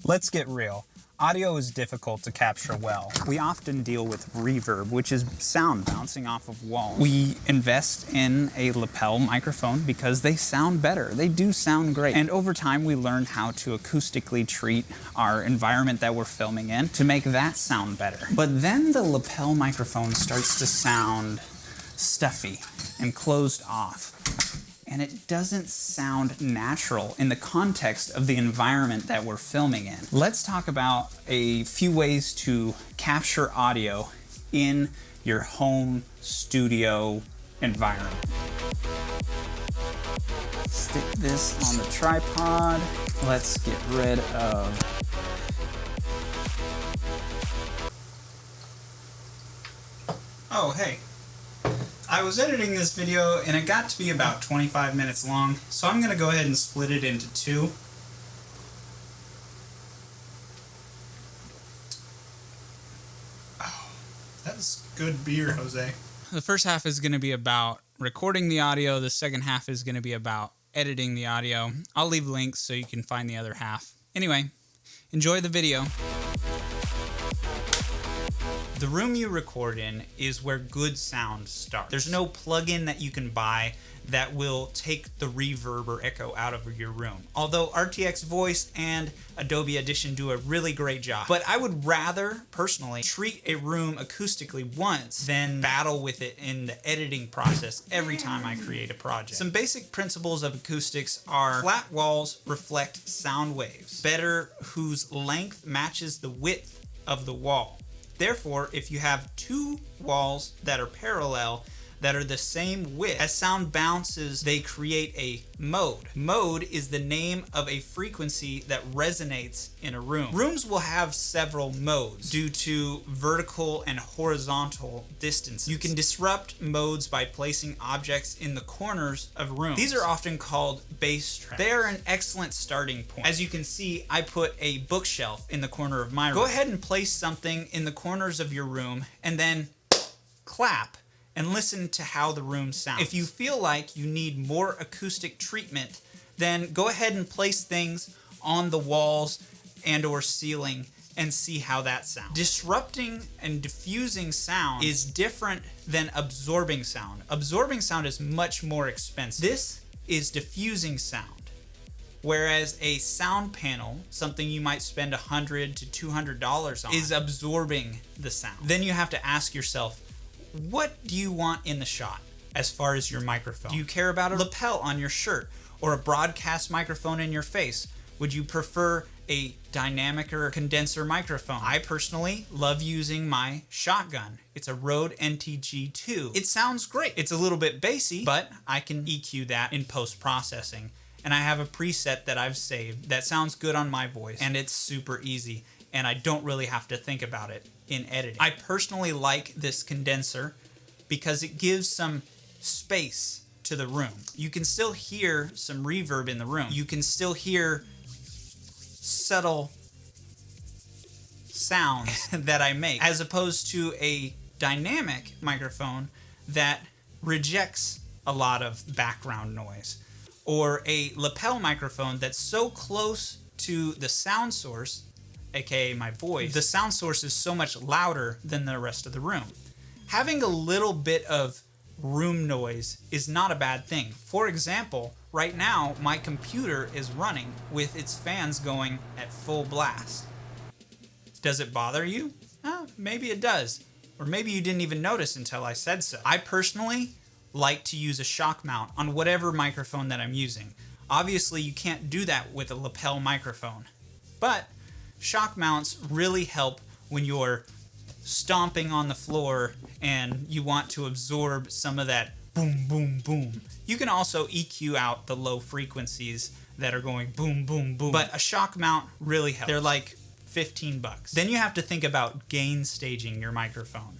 Let's get real. Audio is difficult to capture well. We often deal with reverb, which is sound bouncing off of walls. We invest in a lapel microphone because they sound better. They do sound great. And over time, we learn how to acoustically treat our environment that we're filming in to make that sound better. But then the lapel microphone starts to sound stuffy and closed off. And it doesn't sound natural in the context of the environment that we're filming in. Let's talk about a few ways to capture audio in your home studio environment. Stick this on the tripod. Let's get rid of oh, hey. I was editing this video and it got to be about 25 minutes long, so I'm going to go ahead and split it into two. Oh, that's good beer, Jose. The first half is going to be about recording the audio. The second half is going to be about editing the audio. I'll leave links so you can find the other half. Anyway, enjoy the video. The room you record in is where good sound starts. There's no plugin that you can buy that will take the reverb or echo out of your room. Although RTX Voice and Adobe Audition do a really great job. But I would rather, personally, treat a room acoustically once than battle with it in the editing process every time I create a project. Some basic principles of acoustics are flat walls reflect sound waves better whose length matches the width of the wall. Therefore, if you have two walls that are parallel, that are the same width, as sound bounces, they create a mode. Mode is the name of a frequency that resonates in a room. Rooms will have several modes due to vertical and horizontal distances. You can disrupt modes by placing objects in the corners of rooms. These are often called bass tracks. They are an excellent starting point. As you can see, I put a bookshelf in the corner of my room. Go ahead and place something in the corners of your room and then clap and listen to how the room sounds. If you feel like you need more acoustic treatment, then go ahead and place things on the walls and or ceiling and see how that sounds. Disrupting and diffusing sound is different than absorbing sound. Absorbing sound is much more expensive. This is diffusing sound. Whereas a sound panel, something you might spend $100 to $200 on, is absorbing the sound. Then you have to ask yourself, what do you want in the shot as far as your microphone? Do you care about a lapel on your shirt or a broadcast microphone in your face? Would you prefer a dynamic or condenser microphone? I personally love using my shotgun. It's a Rode NTG2. It sounds great. It's a little bit bassy, but I can EQ that in post-processing. And I have a preset that I've saved that sounds good on my voice, and it's super easy, and I don't really have to think about it in editing. I personally like this condenser because it gives some space to the room. You can still hear some reverb in the room. You can still hear subtle sounds that I make, as opposed to a dynamic microphone that rejects a lot of background noise, or a lapel microphone that's so close to the sound source, aka my voice, the sound source is so much louder than the rest of the room. Having a little bit of room noise is not a bad thing. For example, right now my computer is running with its fans going at full blast. Does it bother you? Maybe it does. Or maybe you didn't even notice until I said so. I personally like to use a shock mount on whatever microphone that I'm using. Obviously you can't do that with a lapel microphone, but shock mounts really help when you're stomping on the floor and you want to absorb some of that boom, boom, boom. You can also EQ out the low frequencies that are going boom, boom, boom. But a shock mount really helps. They're like 15 bucks. Then you have to think about gain staging your microphone.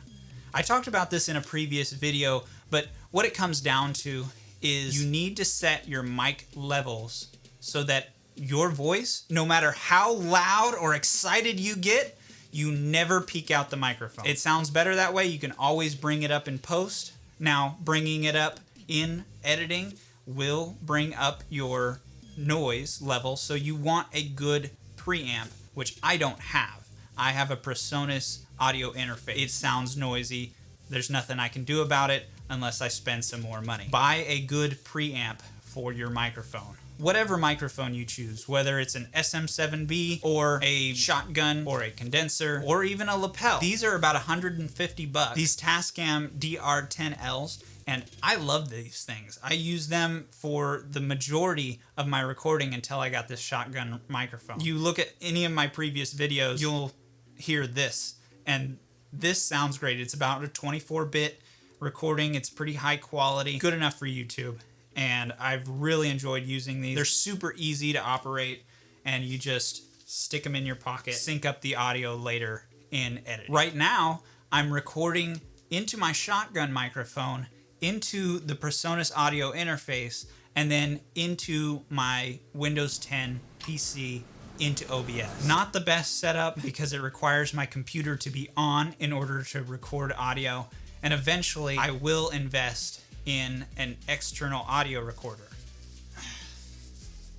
I talked about this in a previous video, but what it comes down to is you need to set your mic levels so that your voice, no matter how loud or excited you get, you never peak out the microphone. It sounds better that way. You can always bring it up in post. Now, bringing it up in editing will bring up your noise level, so you want a good preamp which I don't have. I have a PreSonus audio interface. It sounds noisy. There's nothing I can do about it unless I spend some more money. Buy a good preamp for your microphone. Whatever microphone you choose, whether it's an SM7B or a shotgun or a condenser or even a lapel. These are about $150. These Tascam DR10Ls, and I love these things. I use them for the majority of my recording until I got this shotgun microphone. You look at any of my previous videos, you'll hear this, and this sounds great. It's about a 24-bit recording. It's pretty high quality, good enough for YouTube. And I've really enjoyed using these. They're super easy to operate, and you just stick them in your pocket, sync up the audio later in editing. Right now, I'm recording into my shotgun microphone, into the PreSonus audio interface, and then into my Windows 10 PC into OBS. Not the best setup because it requires my computer to be on in order to record audio, and eventually I will invest in an external audio recorder.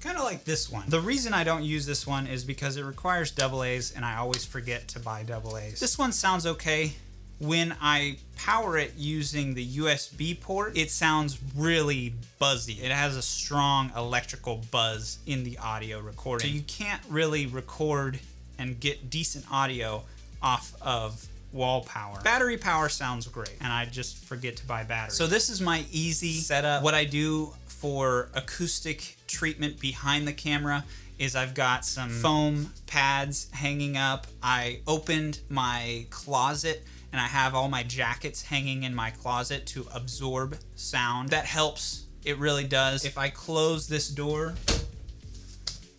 Kind of like this one. The reason I don't use this one is because it requires AA's and I always forget to buy AA's. This one sounds okay. When I power it using the USB port, it sounds really buzzy. It has a strong electrical buzz in the audio recording. So you can't really record and get decent audio off of wall power. Battery power sounds great, and I just forget to buy batteries. So this is my easy setup. What I do for acoustic treatment behind the camera is I've got some foam pads hanging up. I opened my closet and I have all my jackets hanging in my closet to absorb sound. That helps, it really does. If I close this door,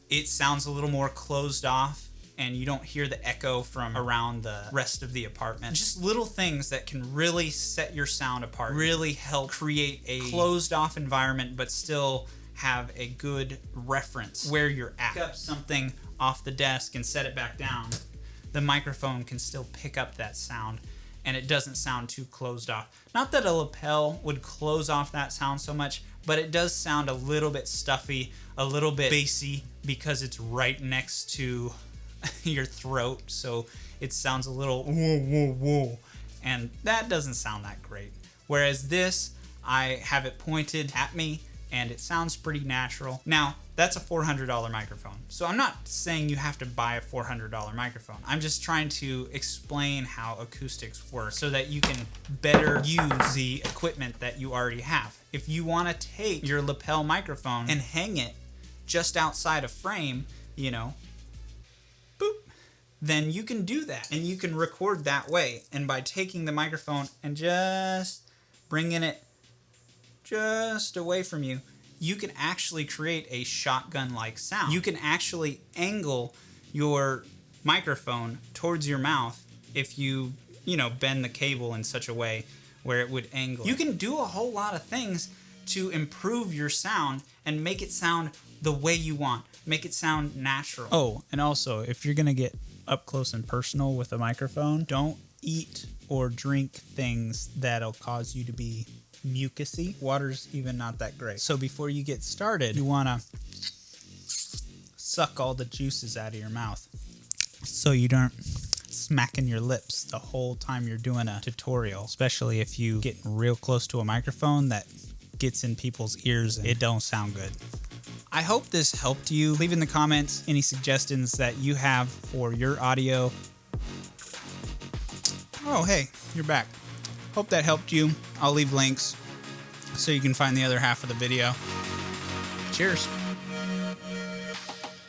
it sounds a little more closed off, and you don't hear the echo from around the rest of the apartment. Just little things that can really set your sound apart, really help create a closed off environment, but still have a good reference where you're at. Pick up something off the desk and set it back down. The microphone can still pick up that sound, and it doesn't sound too closed off. Not that a lapel would close off that sound so much, but it does sound a little bit stuffy, a little bit bassy, because it's right next to your throat, so it sounds a little whoa, whoa, whoa, and that doesn't sound that great. Whereas this, I have it pointed at me, and it sounds pretty natural. Now, that's a $400 microphone, so I'm not saying you have to buy a $400 microphone. I'm just trying to explain how acoustics work so that you can better use the equipment that you already have. If you want to take your lapel microphone and hang it just outside a frame, you know, then you can do that, and you can record that way. And by taking the microphone and just bringing it just away from you, you can actually create a shotgun-like sound. You can actually angle your microphone towards your mouth if you bend the cable in such a way where it would angle. You can do a whole lot of things to improve your sound and make it sound the way you want. Make it sound natural. Oh, and also, if you're gonna get up close and personal with a microphone, don't eat or drink things that'll cause you to be mucusy. Water's even not that great. So before you get started, you wanna suck all the juices out of your mouth so you don't smacking your lips the whole time you're doing a tutorial, especially if you get real close to a microphone that gets in people's ears and it don't sound good. I hope this helped you. Leave in the comments any suggestions that you have for your audio. Oh, hey, you're back. Hope that helped you. I'll leave links so you can find the other half of the video. Cheers.